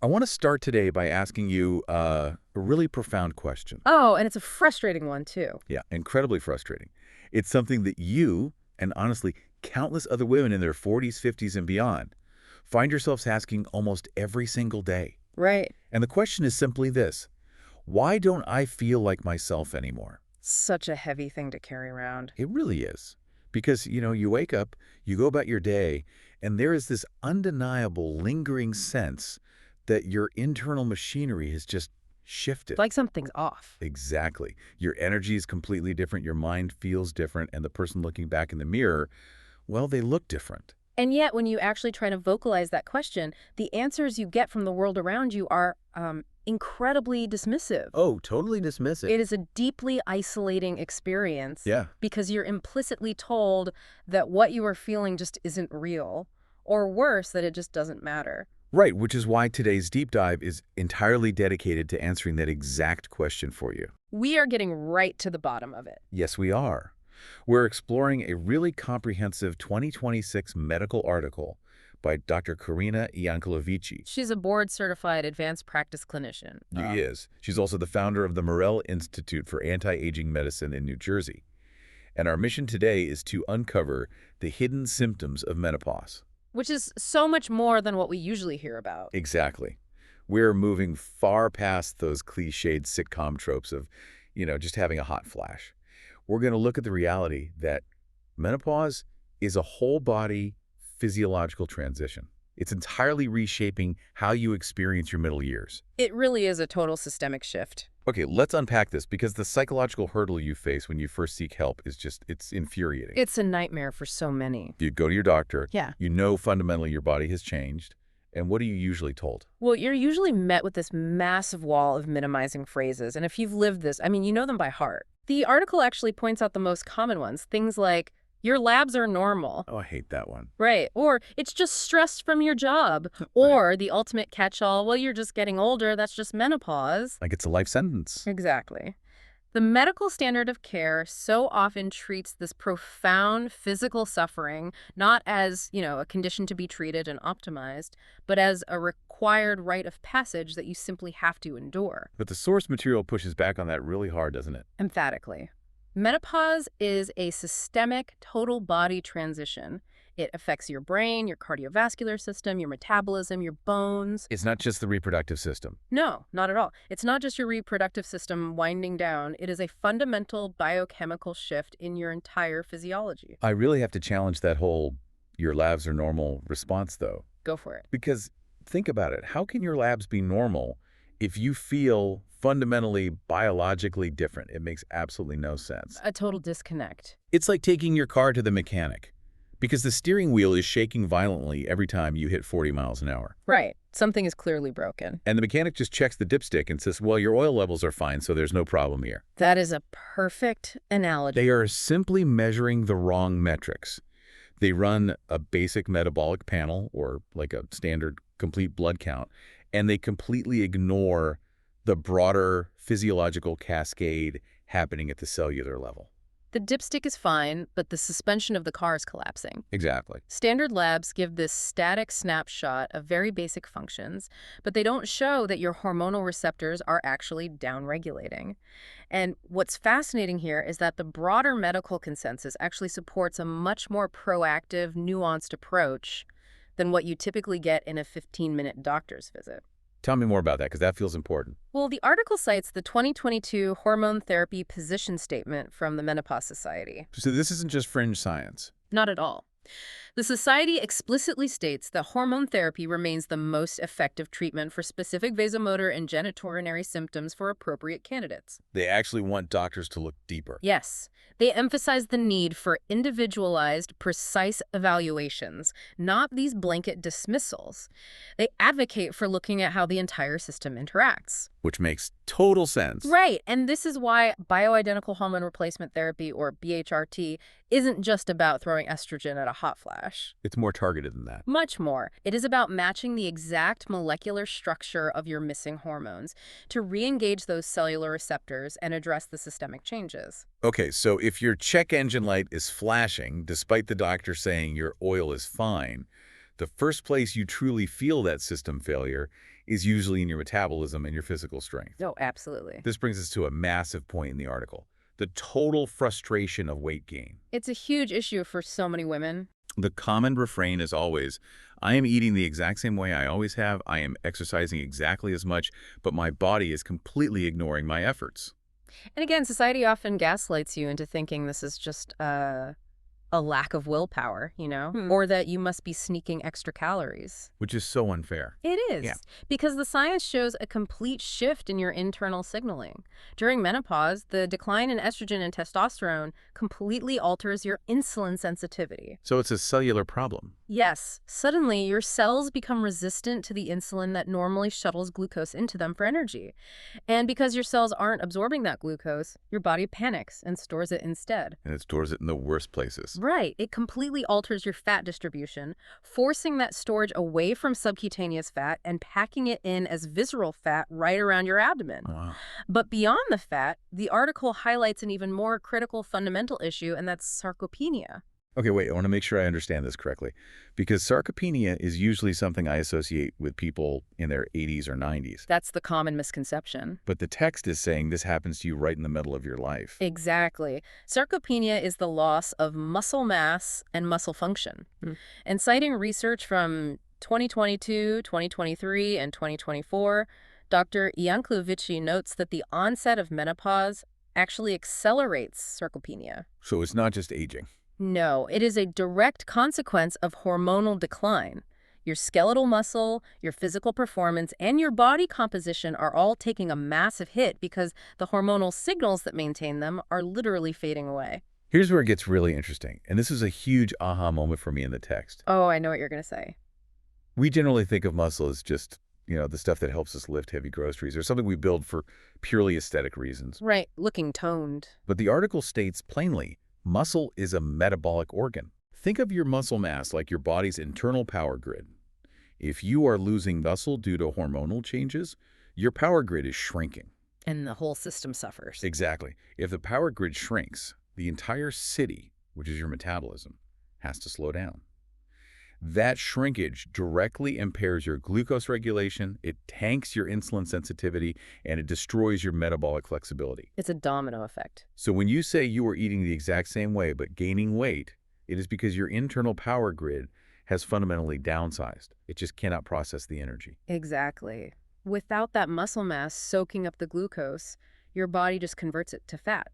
I want to start today by asking you a really profound question. Oh, and it's a frustrating one, too. Yeah, incredibly frustrating. It's something that you, and honestly, countless other women in their 40s, 50s, and beyond, find yourselves asking almost every single day. Right. And the question is simply this: why don't I feel like myself anymore? Such a heavy thing to carry around. It really is. Because, you wake up, you go about your day, and there is this undeniable, lingering sense that your internal machinery has just shifted. Like something's off. Exactly. Your energy is completely different, your mind feels different, and the person looking back in the mirror, well, they look different. And yet, when you actually try to vocalize that question, the answers you get from the world around you are incredibly dismissive. Oh, totally dismissive. It is a deeply isolating experience. Yeah. Because you're implicitly told that what you are feeling just isn't real, or worse, that it just doesn't matter. Right, which is why today's deep dive is entirely dedicated to answering that exact question for you. We are getting right to the bottom of it. Yes, we are. We're exploring a really comprehensive 2026 medical article by Dr. Corina Ianculovici. She's a board-certified advanced practice clinician. She is. She's also the founder of the Mirelle Institute for Anti-Aging Medicine in New Jersey. And our mission today is to uncover the hidden symptoms of menopause. Which is so much more than what we usually hear about. Exactly. We're moving far past those cliched sitcom tropes of, just having a hot flash. We're going to look at the reality that menopause is a whole-body physiological transition. It's entirely reshaping how you experience your middle years. It really is a total systemic shift. Okay, let's unpack this, because the psychological hurdle you face when you first seek help is it's infuriating. It's a nightmare for so many. You go to your doctor. Yeah. You know fundamentally your body has changed. And what are you usually told? Well, you're usually met with this massive wall of minimizing phrases. And if you've lived this, you know them by heart. The article actually points out the most common ones. Things like, your labs are normal. Oh, I hate that one. Right. Or, it's just stress from your job. Or, the ultimate catch-all, well, you're just getting older, that's just menopause. Like it's a life sentence. Exactly. The medical standard of care so often treats this profound physical suffering not as, a condition to be treated and optimized, but as a required rite of passage that you simply have to endure. But the source material pushes back on that really hard, doesn't it? Emphatically. Menopause is a systemic, total body transition. It affects your brain, your cardiovascular system, your metabolism, your bones. It's not just the reproductive system. No, not at all. It's not just your reproductive system winding down. It is a fundamental biochemical shift in your entire physiology. I really have to challenge that whole your labs are normal response, though. Go for it. Because think about it. How can your labs be normal if you feel fundamentally biologically different? It makes absolutely no sense. A total disconnect. It's like taking your car to the mechanic, because the steering wheel is shaking violently every time you hit 40 miles an hour. Right. Something is clearly broken. And the mechanic just checks the dipstick and says, well, your oil levels are fine, so there's no problem here. That is a perfect analogy. They are simply measuring the wrong metrics. They run a basic metabolic panel, or like a standard complete blood count, and they completely ignore the broader physiological cascade happening at the cellular level. The dipstick is fine, but the suspension of the car is collapsing. Exactly. Standard labs give this static snapshot of very basic functions, but they don't show that your hormonal receptors are actually downregulating. And what's fascinating here is that the broader medical consensus actually supports a much more proactive, nuanced approach than what you typically get in a 15-minute doctor's visit. Tell me more about that, because that feels important. Well, the article cites the 2022 Hormone Therapy Position Statement from the Menopause Society. So this isn't just fringe science. Not at all. The Society explicitly states that hormone therapy remains the most effective treatment for specific vasomotor and genitourinary symptoms for appropriate candidates. They actually want doctors to look deeper. Yes. They emphasize the need for individualized, precise evaluations, not these blanket dismissals. They advocate for looking at how the entire system interacts. Which makes total sense. Right, and this is why bioidentical hormone replacement therapy, or BHRT, isn't just about throwing estrogen at a hot flash. It's more targeted than that. Much more. It is about matching the exact molecular structure of your missing hormones to re-engage those cellular receptors and address the systemic changes. Okay, so if your check engine light is flashing, despite the doctor saying your oil is fine, The first place you truly feel that system failure is usually in your metabolism and your physical strength. Oh, absolutely. This brings us to a massive point in the article, the total frustration of weight gain. It's a huge issue for so many women. The common refrain is always, I am eating the exact same way I always have, I am exercising exactly as much, but my body is completely ignoring my efforts. And again, society often gaslights you into thinking this is just a lack of willpower, or that you must be sneaking extra calories. Which is so unfair. It is, Yeah. because the science shows a complete shift in your internal signaling. During menopause, the decline in estrogen and testosterone completely alters your insulin sensitivity. So it's a cellular problem. Yes, suddenly your cells become resistant to the insulin that normally shuttles glucose into them for energy. And because your cells aren't absorbing that glucose, your body panics and stores it instead. And it stores it in the worst places. Right. It completely alters your fat distribution, forcing that storage away from subcutaneous fat and packing it in as visceral fat right around your abdomen. Wow. But beyond the fat, the article highlights an even more critical fundamental issue, and that's sarcopenia. Okay, wait, I want to make sure I understand this correctly. Because sarcopenia is usually something I associate with people in their 80s or 90s. That's the common misconception. But the text is saying this happens to you right in the middle of your life. Exactly. Sarcopenia is the loss of muscle mass and muscle function. And citing research from 2022, 2023, and 2024, Dr. Ianculovici notes that the onset of menopause actually accelerates sarcopenia. So it's not just aging. No, it is a direct consequence of hormonal decline. Your skeletal muscle, your physical performance, and your body composition are all taking a massive hit because the hormonal signals that maintain them are literally fading away. Here's where it gets really interesting, and this is a huge aha moment for me in the text. Oh, I know what you're going to say. We generally think of muscle as just, the stuff that helps us lift heavy groceries or something we build for purely aesthetic reasons. Right, looking toned. But the article states plainly, muscle is a metabolic organ. Think of your muscle mass like your body's internal power grid. If you are losing muscle due to hormonal changes, your power grid is shrinking. And the whole system suffers. Exactly. If the power grid shrinks, the entire city, which is your metabolism, has to slow down. That shrinkage directly impairs your glucose regulation, it tanks your insulin sensitivity, and it destroys your metabolic flexibility. It's a domino effect. So when you say you are eating the exact same way but gaining weight, it is because your internal power grid has fundamentally downsized. It just cannot process the energy. Exactly. Without that muscle mass soaking up the glucose, your body just converts it to fat.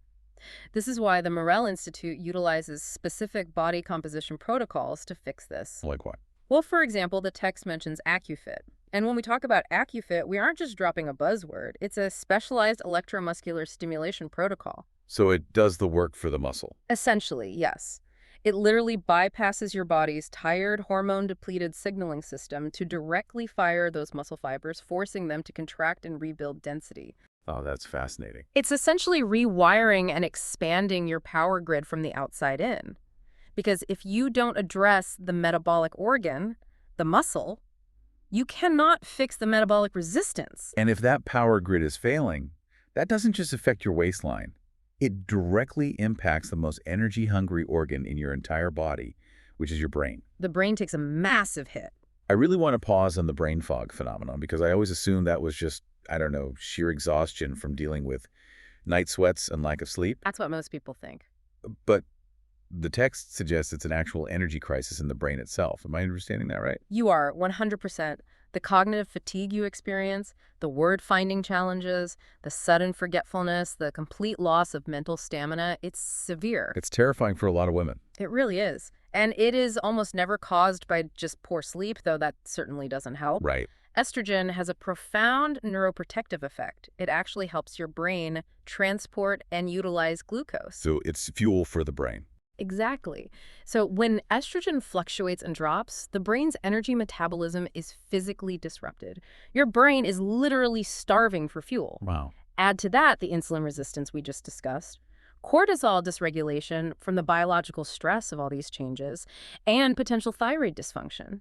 This is why the Mirelle Institute utilizes specific body composition protocols to fix this. Like what? Well, for example, the text mentions AccuFit. And when we talk about AccuFit, we aren't just dropping a buzzword. It's a specialized electromuscular stimulation protocol. So it does the work for the muscle. Essentially, yes. It literally bypasses your body's tired, hormone-depleted signaling system to directly fire those muscle fibers, forcing them to contract and rebuild density. Oh, that's fascinating. It's essentially rewiring and expanding your power grid from the outside in. Because if you don't address the metabolic organ, the muscle, you cannot fix the metabolic resistance. And if that power grid is failing, that doesn't just affect your waistline. It directly impacts the most energy-hungry organ in your entire body, which is your brain. The brain takes a massive hit. I really want to pause on the brain fog phenomenon because I always assumed that was just, sheer exhaustion from dealing with night sweats and lack of sleep. That's what most people think. But the text suggests it's an actual energy crisis in the brain itself. Am I understanding that right? You are 100%. The cognitive fatigue you experience, the word-finding challenges, the sudden forgetfulness, the complete loss of mental stamina, it's severe. It's terrifying for a lot of women. It really is. And it is almost never caused by just poor sleep, though that certainly doesn't help. Right. Estrogen has a profound neuroprotective effect. It actually helps your brain transport and utilize glucose. So it's fuel for the brain. Exactly. So when estrogen fluctuates and drops, the brain's energy metabolism is physically disrupted. Your brain is literally starving for fuel. Wow. Add to that the insulin resistance we just discussed, cortisol dysregulation from the biological stress of all these changes, and potential thyroid dysfunction.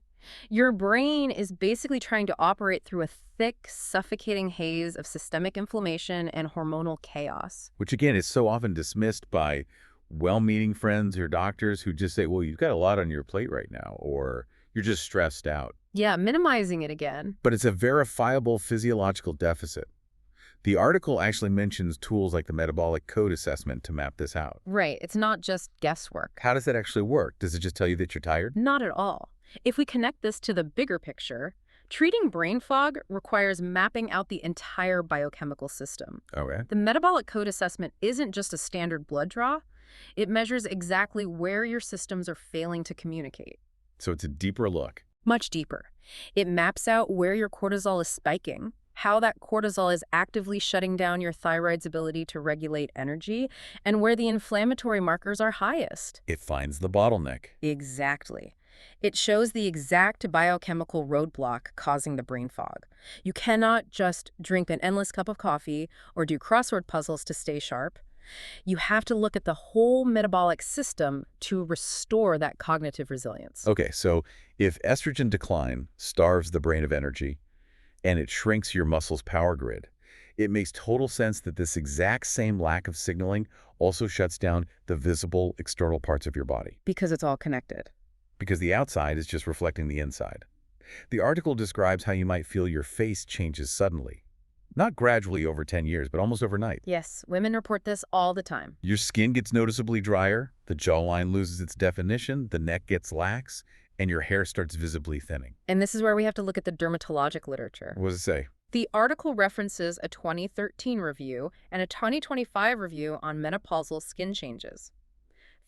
Your brain is basically trying to operate through a thick, suffocating haze of systemic inflammation and hormonal chaos. Which, again, is so often dismissed by well-meaning friends or doctors who just say, well, you've got a lot on your plate right now, or You're just stressed out. Yeah, minimizing it again. But it's a verifiable physiological deficit. The article actually mentions tools like the Metabolic Code Assessment to map this out. Right, it's not just guesswork. How does that actually work? Does it just tell you that you're tired? Not at all. If we connect this to the bigger picture, treating brain fog requires mapping out the entire biochemical system. Okay. The Metabolic Code Assessment isn't just a standard blood draw. It measures exactly where your systems are failing to communicate. So it's a deeper look. Much deeper. It maps out where your cortisol is spiking, how that cortisol is actively shutting down your thyroid's ability to regulate energy, and where the inflammatory markers are highest. It finds the bottleneck. Exactly. It shows the exact biochemical roadblock causing the brain fog. You cannot just drink an endless cup of coffee or do crossword puzzles to stay sharp. You have to look at the whole metabolic system to restore that cognitive resilience. Okay, so if estrogen decline starves the brain of energy and it shrinks your muscle's power grid, it makes total sense that this exact same lack of signaling also shuts down the visible external parts of your body. Because it's all connected. Because the outside is just reflecting the inside. The article describes how you might feel your face changes suddenly. Not gradually over 10 years, but almost overnight. Yes, women report this all the time. Your skin gets noticeably drier, the jawline loses its definition, the neck gets lax, and your hair starts visibly thinning. And this is where we have to look at the dermatologic literature. What does it say? The article references a 2013 review and a 2025 review on menopausal skin changes.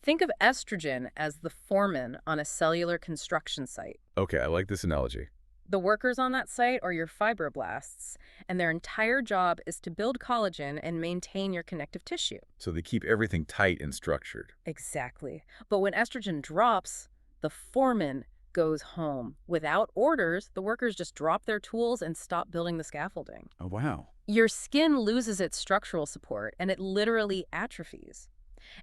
Think of estrogen as the foreman on a cellular construction site. Okay, I like this analogy. The workers on that site are your fibroblasts, and their entire job is to build collagen and maintain your connective tissue. So they keep everything tight and structured. Exactly. But when estrogen drops, the foreman goes home. Without orders, the workers just drop their tools and stop building the scaffolding. Oh, wow. Your skin loses its structural support, and it literally atrophies.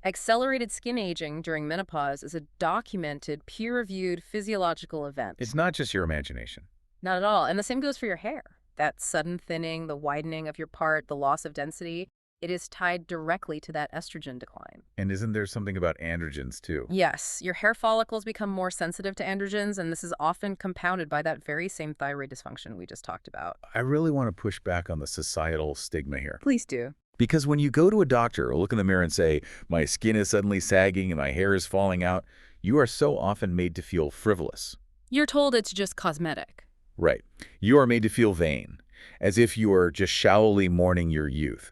Accelerated skin aging during menopause is a documented, peer-reviewed physiological event. It's not just your imagination. Not at all. And the same goes for your hair. That sudden thinning, the widening of your part, the loss of density, it is tied directly to that estrogen decline. And isn't there something about androgens, too? Yes, your hair follicles become more sensitive to androgens, and this is often compounded by that very same thyroid dysfunction we just talked about. I really want to push back on the societal stigma here. Please do. Because when you go to a doctor or look in the mirror and say, my skin is suddenly sagging and my hair is falling out, you are so often made to feel frivolous. You're told it's just cosmetic. Right. You are made to feel vain, as if you are just shallowly mourning your youth.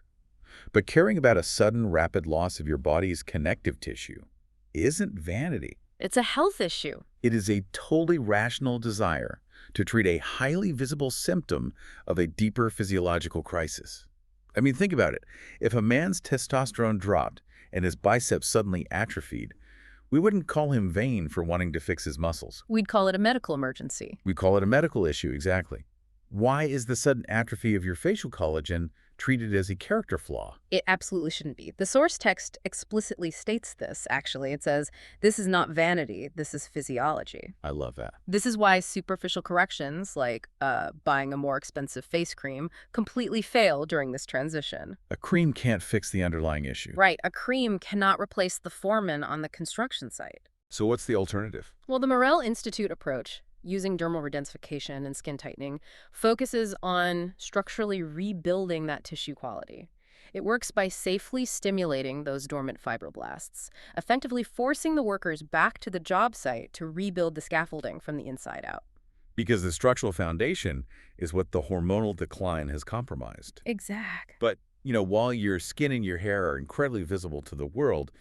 But caring about a sudden, rapid loss of your body's connective tissue isn't vanity. It's a health issue. It is a totally rational desire to treat a highly visible symptom of a deeper physiological crisis. I mean, think about it. If a man's testosterone dropped and his biceps suddenly atrophied, we wouldn't call him vain for wanting to fix his muscles. We'd call it a medical emergency. We call it a medical issue, exactly. Why is the sudden atrophy of your facial collagen treated as a character flaw? It absolutely shouldn't be. The source text explicitly states this, actually. It says, this is not vanity, this is physiology. I love that. This is why superficial corrections, like buying a more expensive face cream, completely fail during this transition. A cream can't fix the underlying issue. Right, a cream cannot replace the foreman on the construction site. So what's the alternative? Well, the Mirelle Institute approach, using dermal redensification and skin tightening, focuses on structurally rebuilding that tissue quality. It works by safely stimulating those dormant fibroblasts, effectively forcing the workers back to the job site to rebuild the scaffolding from the inside out. Because the structural foundation is what the hormonal decline has compromised. Exact. But, while your skin and your hair are incredibly visible to the world,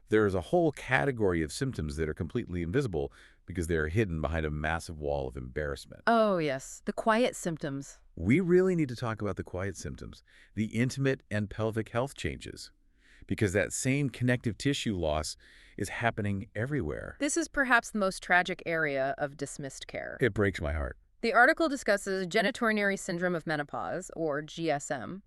there is a whole category of symptoms that are completely invisible because they are hidden behind a massive wall of embarrassment. Oh, yes. The quiet symptoms. We really need to talk about the quiet symptoms, the intimate and pelvic health changes, because that same connective tissue loss is happening everywhere. This is perhaps the most tragic area of dismissed care. It breaks my heart. The article discusses genitourinary syndrome of menopause, or GSM,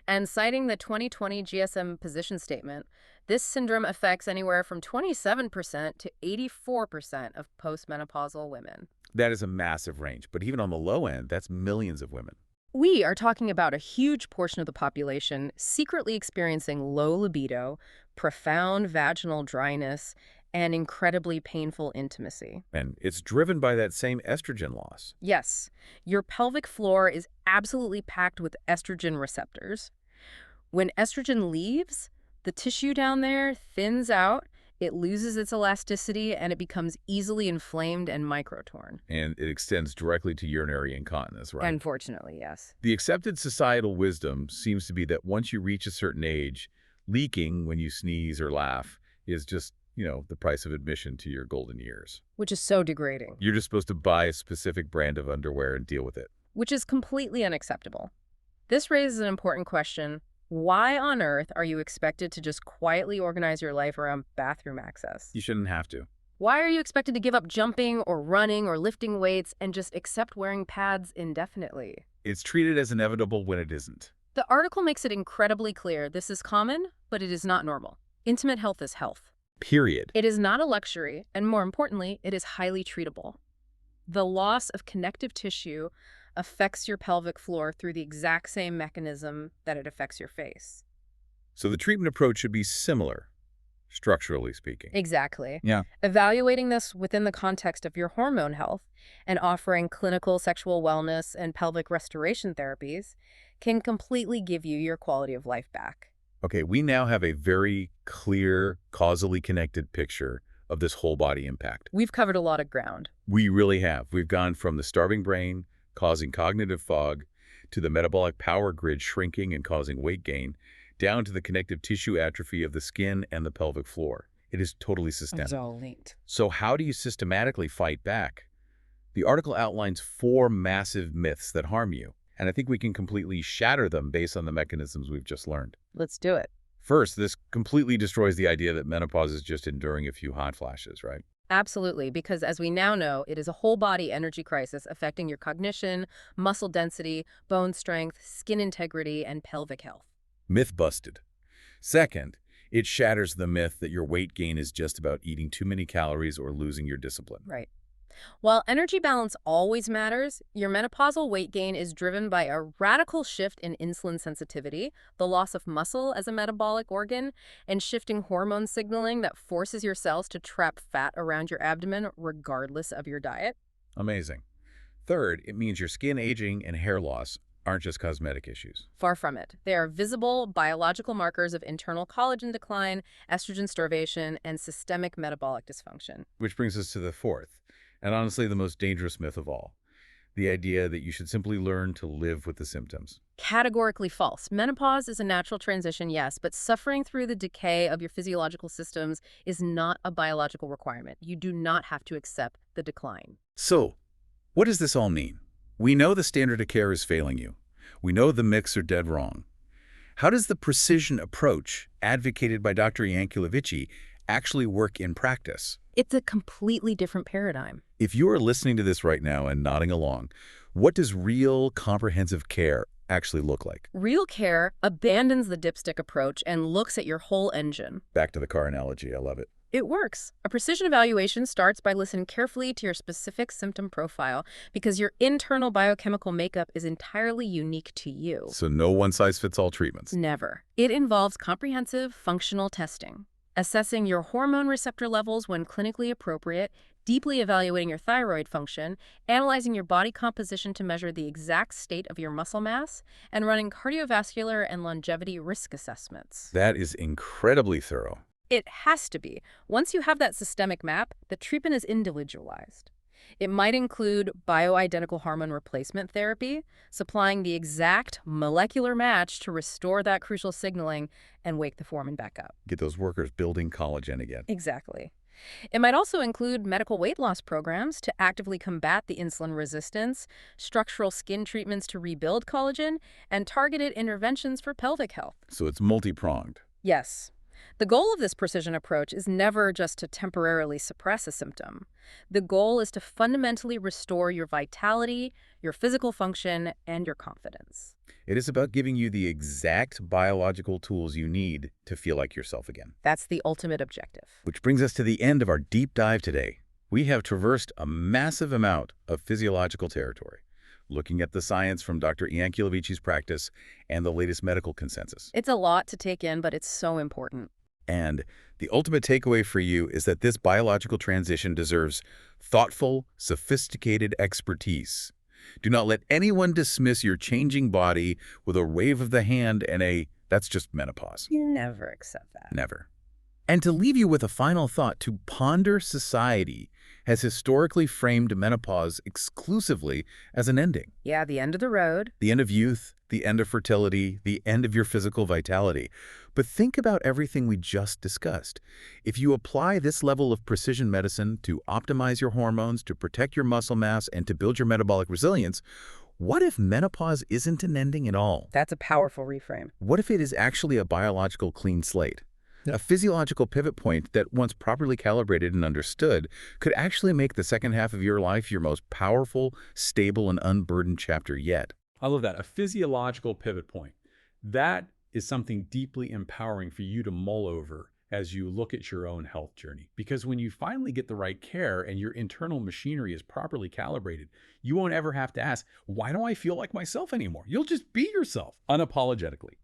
and citing the 2020 GSM position statement, this syndrome affects anywhere from 27% to 84% of postmenopausal women. That is a massive range, but even on the low end, that's millions of women. We are talking about a huge portion of the population secretly experiencing low libido, profound vaginal dryness, and incredibly painful intimacy. And it's driven by that same estrogen loss. Yes, your pelvic floor is absolutely packed with estrogen receptors. When estrogen leaves, the tissue down there thins out, it loses its elasticity, and it becomes easily inflamed and microtorn. And it extends directly to urinary incontinence, right? Unfortunately, yes. The accepted societal wisdom seems to be that once you reach a certain age, leaking when you sneeze or laugh is just, the price of admission to your golden years. Which is so degrading. You're just supposed to buy a specific brand of underwear and deal with it. Which is completely unacceptable. This raises an important question. Why on earth are you expected to just quietly organize your life around bathroom access? You shouldn't have to. Why are you expected to give up jumping or running or lifting weights and just accept wearing pads indefinitely? It's treated as inevitable when it isn't. The article makes it incredibly clear this is common, but it is not normal. Intimate health is health. Period. It is not a luxury, and more importantly, it is highly treatable. The loss of connective tissue affects your pelvic floor through the exact same mechanism that it affects your face. So the treatment approach should be similar, structurally speaking. Exactly. Yeah. Evaluating this within the context of your hormone health and offering clinical sexual wellness and pelvic restoration therapies can completely give you your quality of life back. Okay, we now have a very clear, causally connected picture of this whole body impact. We've covered a lot of ground. We really have. We've gone from the starving brain causing cognitive fog to the metabolic power grid shrinking and causing weight gain, down to the connective tissue atrophy of the skin and the pelvic floor. It is totally systemic. It's all linked. So how do you systematically fight back? The article outlines 4 massive myths that harm you, and I think we can completely shatter them based on the mechanisms we've just learned. Let's do it. First, this completely destroys the idea that menopause is just enduring a few hot flashes, right? Absolutely, because as we now know, it is a whole body energy crisis affecting your cognition, muscle density, bone strength, skin integrity, and pelvic health. Myth busted. Second, it shatters the myth that your weight gain is just about eating too many calories or losing your discipline. Right. While energy balance always matters, your menopausal weight gain is driven by a radical shift in insulin sensitivity, the loss of muscle as a metabolic organ, and shifting hormone signaling that forces your cells to trap fat around your abdomen regardless of your diet. Amazing. Third, it means your skin aging and hair loss aren't just cosmetic issues. Far from it. They are visible biological markers of internal collagen decline, estrogen starvation, and systemic metabolic dysfunction. Which brings us to the fourth, and honestly the most dangerous myth of all. The idea that you should simply learn to live with the symptoms. Categorically false. Menopause is a natural transition, yes, but suffering through the decay of your physiological systems is not a biological requirement. You do not have to accept the decline. So, what does this all mean? We know the standard of care is failing you. We know the myths are dead wrong. How does the precision approach advocated by Dr. Ianculovici actually work in practice? It's a completely different paradigm. If you are listening to this right now and nodding along, what does real comprehensive care actually look like? Real care abandons the dipstick approach and looks at your whole engine. Back to the car analogy, I love it. It works. A precision evaluation starts by listening carefully to your specific symptom profile because your internal biochemical makeup is entirely unique to you. So no one-size-fits-all treatments. Never. It involves comprehensive functional testing, assessing your hormone receptor levels when clinically appropriate, deeply evaluating your thyroid function, analyzing your body composition to measure the exact state of your muscle mass, and running cardiovascular and longevity risk assessments. That is incredibly thorough. It has to be. Once you have that systemic map, the treatment is individualized. It might include bioidentical hormone replacement therapy, supplying the exact molecular match to restore that crucial signaling and wake the foreman back up. Get those workers building collagen again. Exactly. It might also include medical weight loss programs to actively combat the insulin resistance, structural skin treatments to rebuild collagen, and targeted interventions for pelvic health. So it's multi-pronged. Yes. The goal of this precision approach is never just to temporarily suppress a symptom. The goal is to fundamentally restore your vitality, your physical function, and your confidence. It is about giving you the exact biological tools you need to feel like yourself again. That's the ultimate objective. Which brings us to the end of our deep dive today. We have traversed a massive amount of physiological territory, looking at the science from Dr. Ianculovici's practice and the latest medical consensus. It's a lot to take in, but it's so important. And the ultimate takeaway for you is that this biological transition deserves thoughtful, sophisticated expertise. Do not let anyone dismiss your changing body with a wave of the hand and that's just menopause. You never accept that. Never. And to leave you with a final thought, to ponder society has historically framed menopause exclusively as an ending. Yeah, the end of the road. The end of youth, the end of fertility, the end of your physical vitality. But think about everything we just discussed. If you apply this level of precision medicine to optimize your hormones, to protect your muscle mass, and to build your metabolic resilience, what if menopause isn't an ending at all? That's a powerful reframe. What if it is actually a biological clean slate? A physiological pivot point that, once properly calibrated and understood, could actually make the second half of your life your most powerful, stable, and unburdened chapter yet. I love that. A physiological pivot point. That is something deeply empowering for you to mull over as you look at your own health journey. Because when you finally get the right care and your internal machinery is properly calibrated, you won't ever have to ask, why don't I feel like myself anymore? You'll just be yourself unapologetically.